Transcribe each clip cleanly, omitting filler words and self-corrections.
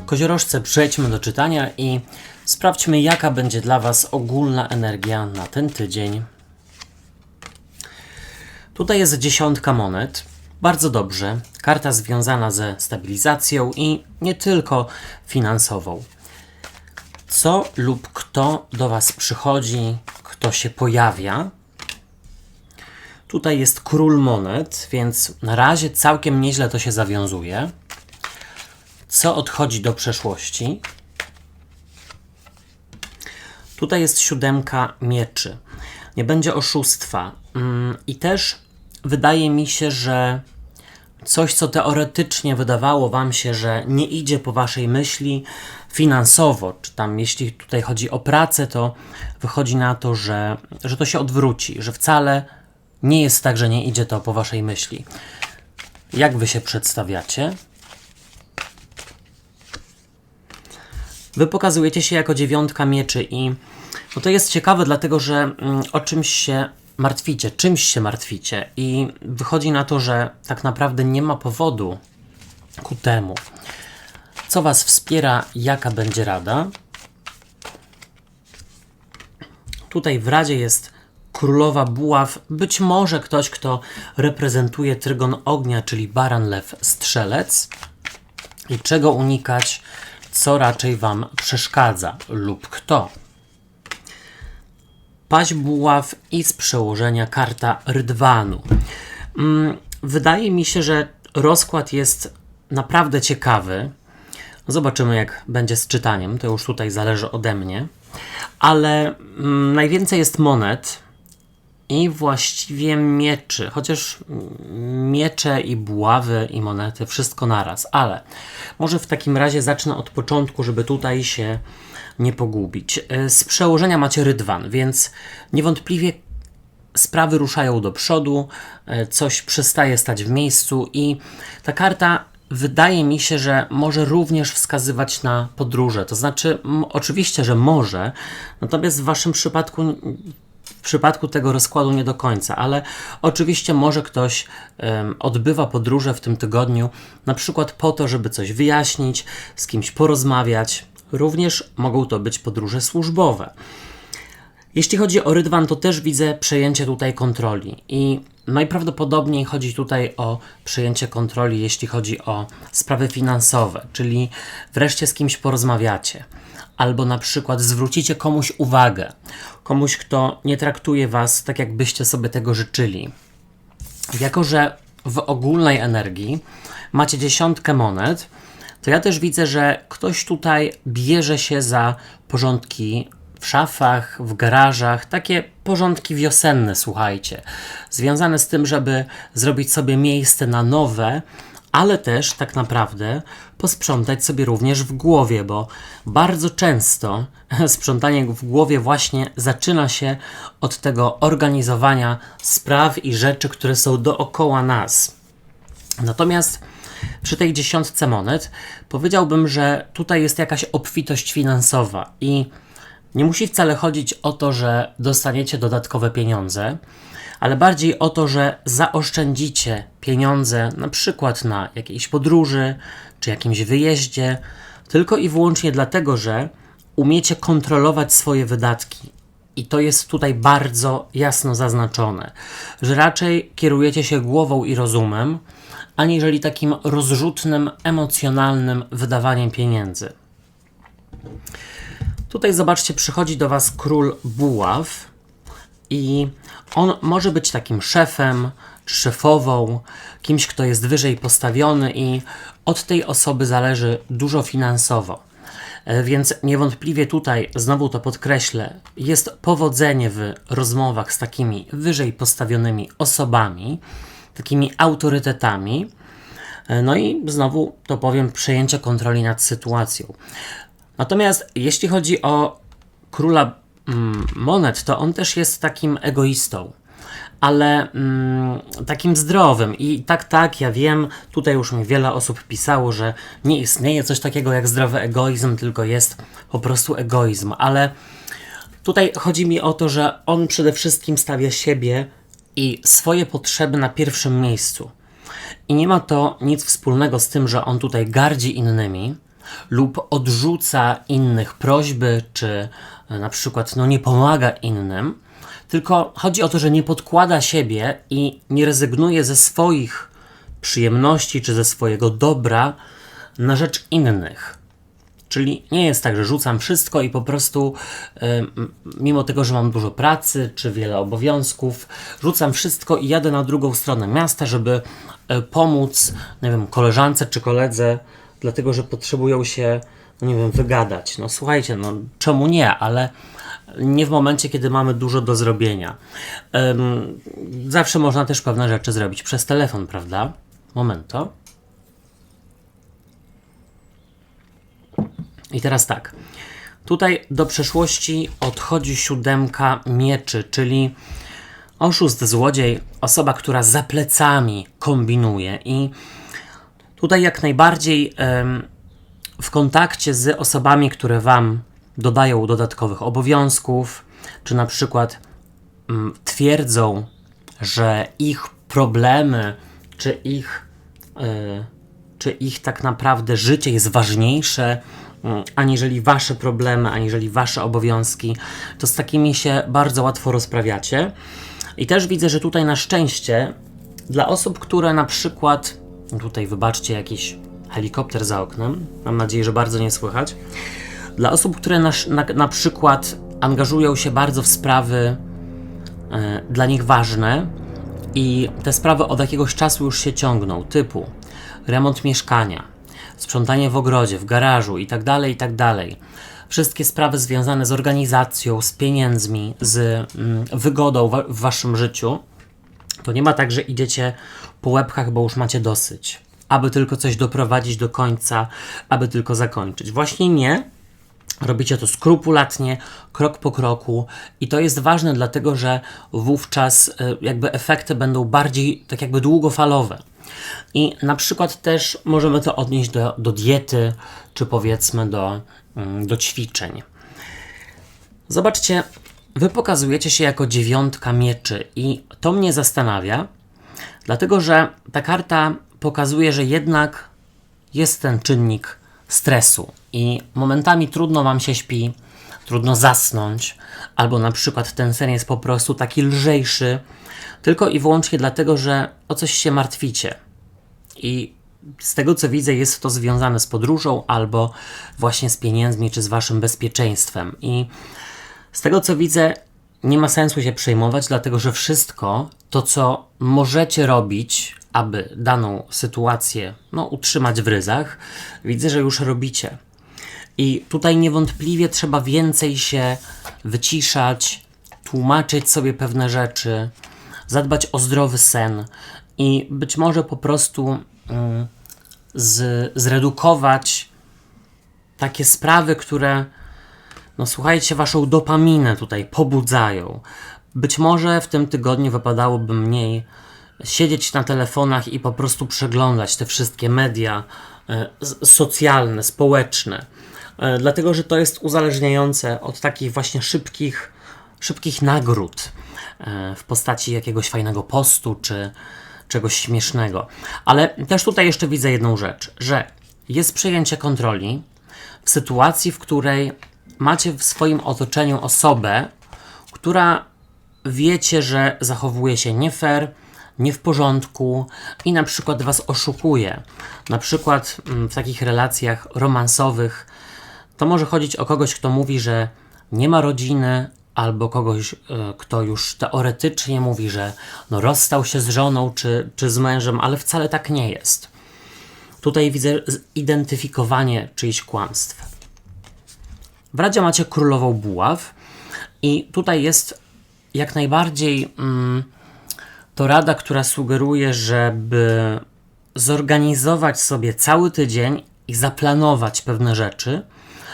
Koziorożce, przejdźmy do czytania i sprawdźmy, jaka będzie dla Was ogólna energia na ten tydzień. Tutaj jest 10 monet. Bardzo dobrze. Karta związana ze stabilizacją i nie tylko finansową. Co lub kto do Was przychodzi, kto się pojawia. Tutaj jest król monet, więc na razie całkiem nieźle to się zawiązuje. Co odchodzi do przeszłości. Tutaj jest 7 mieczy. Nie będzie oszustwa. I też wydaje mi się, że coś, co teoretycznie wydawało Wam się, że nie idzie po Waszej myśli finansowo, czy tam jeśli tutaj chodzi o pracę, to wychodzi na to, że to się odwróci, że wcale nie jest tak, że nie idzie to po Waszej myśli. Jak Wy się przedstawiacie? Wy pokazujecie się jako 9 mieczy i to jest ciekawe, dlatego że o czymś się martwicie i wychodzi na to, że tak naprawdę nie ma powodu ku temu. Co Was wspiera, jaka będzie rada? Tutaj w Radzie jest królowa buław, być może ktoś, kto reprezentuje trygon ognia, czyli baran, lew, strzelec. I czego unikać, co raczej Wam przeszkadza lub kto? Paź buław i z przełożenia karta rydwanu. Wydaje mi się, że rozkład jest naprawdę ciekawy. Zobaczymy, jak będzie z czytaniem. To już tutaj zależy ode mnie. Ale najwięcej jest monet i właściwie mieczy. Chociaż miecze i buławy i monety, wszystko naraz. Ale może w takim razie zacznę od początku, żeby tutaj się nie pogubić. Z przełożenia macie rydwan, więc niewątpliwie sprawy ruszają do przodu, coś przestaje stać w miejscu i ta karta wydaje mi się, że może również wskazywać na podróże. To znaczy, oczywiście, że może, natomiast w Waszym przypadku, w przypadku tego rozkładu nie do końca, ale oczywiście może ktoś odbywa podróże w tym tygodniu, na przykład po to, żeby coś wyjaśnić, z kimś porozmawiać. Również mogą to być podróże służbowe. Jeśli chodzi o rydwan, to też widzę przejęcie tutaj kontroli i najprawdopodobniej chodzi tutaj o przejęcie kontroli, jeśli chodzi o sprawy finansowe, czyli wreszcie z kimś porozmawiacie, albo na przykład zwrócicie komuś uwagę, komuś, kto nie traktuje Was tak, jakbyście sobie tego życzyli. Jako że w ogólnej energii macie 10 monet, to ja też widzę, że ktoś tutaj bierze się za porządki w szafach, w garażach, takie porządki wiosenne, słuchajcie, związane z tym, żeby zrobić sobie miejsce na nowe, ale też tak naprawdę posprzątać sobie również w głowie, bo bardzo często sprzątanie w głowie właśnie zaczyna się od tego organizowania spraw i rzeczy, które są dookoła nas. Natomiast przy tej 10 monet powiedziałbym, że tutaj jest jakaś obfitość finansowa i nie musi wcale chodzić o to, że dostaniecie dodatkowe pieniądze, ale bardziej o to, że zaoszczędzicie pieniądze na przykład na jakiejś podróży czy jakimś wyjeździe, tylko i wyłącznie dlatego, że umiecie kontrolować swoje wydatki. I to jest tutaj bardzo jasno zaznaczone, że raczej kierujecie się głową i rozumem, aniżeli takim rozrzutnym, emocjonalnym wydawaniem pieniędzy. Tutaj zobaczcie, przychodzi do Was król buław i on może być takim szefem, szefową, kimś, kto jest wyżej postawiony i od tej osoby zależy dużo finansowo. Więc niewątpliwie tutaj, znowu to podkreślę, jest powodzenie w rozmowach z takimi wyżej postawionymi osobami, takimi autorytetami. No i znowu to powiem, przejęcie kontroli nad sytuacją. Natomiast jeśli chodzi o króla monet, to on też jest takim egoistą, ale takim zdrowym. I tak, ja wiem, tutaj już mi wiele osób pisało, że nie istnieje coś takiego jak zdrowy egoizm, tylko jest po prostu egoizm. Ale tutaj chodzi mi o to, że on przede wszystkim stawia siebie i swoje potrzeby na pierwszym miejscu. I nie ma to nic wspólnego z tym, że on tutaj gardzi innymi, lub odrzuca innych prośby, czy na przykład nie pomaga innym, tylko chodzi o to, że nie podkłada siebie i nie rezygnuje ze swoich przyjemności czy ze swojego dobra na rzecz innych. Czyli nie jest tak, że rzucam wszystko i po prostu mimo tego, że mam dużo pracy czy wiele obowiązków, rzucam wszystko i jadę na drugą stronę miasta, żeby pomóc, nie wiem, koleżance czy koledze, dlatego że potrzebują się, wygadać. Słuchajcie, czemu nie, ale nie w momencie, kiedy mamy dużo do zrobienia. Zawsze można też pewne rzeczy zrobić przez telefon, prawda? Momento. I teraz tak. Tutaj do przeszłości odchodzi 7 mieczy, czyli oszust, złodziej, osoba, która za plecami kombinuje i tutaj jak najbardziej w kontakcie z osobami, które wam dodają dodatkowych obowiązków, czy na przykład twierdzą, że ich problemy, czy ich tak naprawdę życie jest ważniejsze aniżeli wasze problemy, aniżeli wasze obowiązki, to z takimi się bardzo łatwo rozprawiacie. I też widzę, że tutaj na szczęście dla osób, które na przykład, tutaj wybaczcie jakiś helikopter za oknem, mam nadzieję, że bardzo nie słychać, dla osób, które na przykład angażują się bardzo w sprawy dla nich ważne i te sprawy od jakiegoś czasu już się ciągną, typu remont mieszkania, sprzątanie w ogrodzie, w garażu itd., itd. Wszystkie sprawy związane z organizacją, z pieniędzmi, z wygodą w waszym życiu, to nie ma tak, że idziecie po łebkach, bo już macie dosyć, aby tylko coś doprowadzić do końca, aby tylko zakończyć. Właśnie nie. Robicie to skrupulatnie, krok po kroku i to jest ważne, dlatego że wówczas jakby efekty będą bardziej tak jakby długofalowe. I na przykład też możemy to odnieść do diety, czy powiedzmy do ćwiczeń. Zobaczcie, wy pokazujecie się jako 9 mieczy i to mnie zastanawia, dlatego że ta karta pokazuje, że jednak jest ten czynnik stresu i momentami trudno wam się śpi, trudno zasnąć, albo na przykład ten sen jest po prostu taki lżejszy, tylko i wyłącznie dlatego, że o coś się martwicie. I z tego co widzę, jest to związane z podróżą, albo właśnie z pieniędzmi, czy z waszym bezpieczeństwem. I z tego co widzę, nie ma sensu się przejmować, dlatego że wszystko to, co możecie robić, aby daną sytuację utrzymać w ryzach, widzę, że już robicie. I tutaj niewątpliwie trzeba więcej się wyciszać, tłumaczyć sobie pewne rzeczy, zadbać o zdrowy sen i być może po prostu zredukować takie sprawy, które słuchajcie, waszą dopaminę tutaj pobudzają. Być może w tym tygodniu wypadałoby mniej siedzieć na telefonach i po prostu przeglądać te wszystkie media socjalne, społeczne. Dlatego, że to jest uzależniające od takich właśnie szybkich nagród w postaci jakiegoś fajnego postu czy czegoś śmiesznego. Ale też tutaj jeszcze widzę jedną rzecz, że jest przejęcie kontroli w sytuacji, w której macie w swoim otoczeniu osobę, która wiecie, że zachowuje się nie fair, nie w porządku i na przykład was oszukuje. Na przykład w takich relacjach romansowych to może chodzić o kogoś, kto mówi, że nie ma rodziny, albo kogoś, kto już teoretycznie mówi, że rozstał się z żoną czy z mężem, ale wcale tak nie jest. Tutaj widzę zidentyfikowanie czyichś kłamstw. W radzie macie królową buław i tutaj jest jak najbardziej to rada, która sugeruje, żeby zorganizować sobie cały tydzień i zaplanować pewne rzeczy,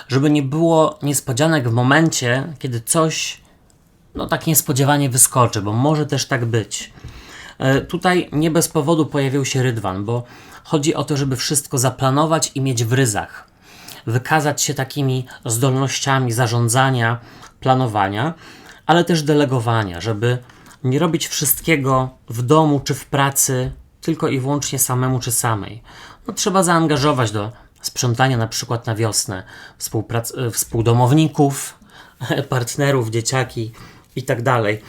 żeby nie było niespodzianek w momencie, kiedy coś tak niespodziewanie wyskoczy, bo może też tak być. Tutaj nie bez powodu pojawił się rydwan, bo chodzi o to, żeby wszystko zaplanować i mieć w ryzach. Wykazać się takimi zdolnościami zarządzania, planowania, ale też delegowania, żeby nie robić wszystkiego w domu czy w pracy tylko i wyłącznie samemu czy samej. Trzeba zaangażować do sprzątania na przykład na wiosnę współdomowników, partnerów, dzieciaki i tak dalej.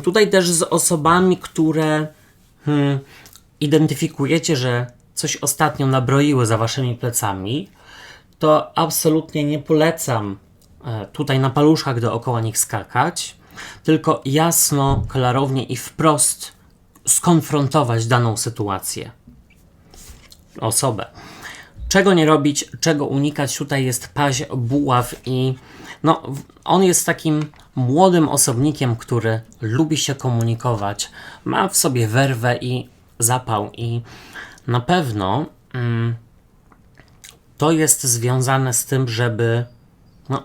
Tutaj też z osobami, które identyfikujecie, że coś ostatnio nabroiły za waszymi plecami, to absolutnie nie polecam tutaj na paluszkach dookoła nich skakać, tylko jasno, klarownie i wprost skonfrontować daną sytuację, osobę. Czego nie robić, czego unikać, tutaj jest paź buław i on jest takim młodym osobnikiem, który lubi się komunikować, ma w sobie werwę i zapał i na pewno to jest związane z tym, żeby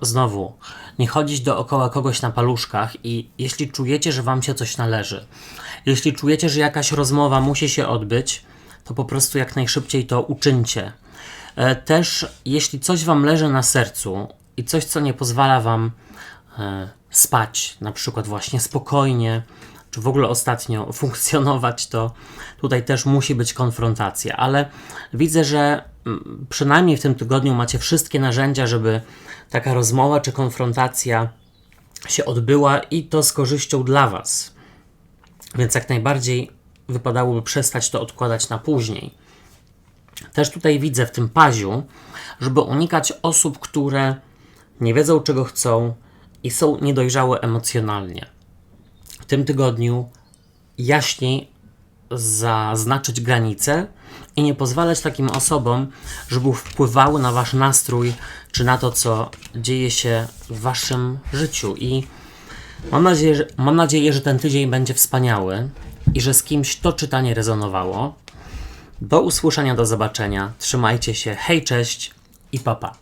znowu nie chodzić dookoła kogoś na paluszkach i jeśli czujecie, że wam się coś należy, jeśli czujecie, że jakaś rozmowa musi się odbyć, to po prostu jak najszybciej to uczyńcie. Też jeśli coś wam leży na sercu i coś, co nie pozwala wam spać, na przykład właśnie spokojnie, czy w ogóle ostatnio funkcjonować, to tutaj też musi być konfrontacja, ale widzę, że przynajmniej w tym tygodniu macie wszystkie narzędzia, żeby taka rozmowa czy konfrontacja się odbyła i to z korzyścią dla was. Więc jak najbardziej wypadałoby przestać to odkładać na później. Też tutaj widzę w tym paziu, żeby unikać osób, które nie wiedzą, czego chcą i są niedojrzałe emocjonalnie. W tym tygodniu jaśniej zaznaczyć granice i nie pozwalać takim osobom, żeby wpływały na wasz nastrój, czy na to, co dzieje się w waszym życiu. I mam nadzieję, że ten tydzień będzie wspaniały i że z kimś to czytanie rezonowało. Do usłyszenia, do zobaczenia. Trzymajcie się, hej, cześć i pa pa.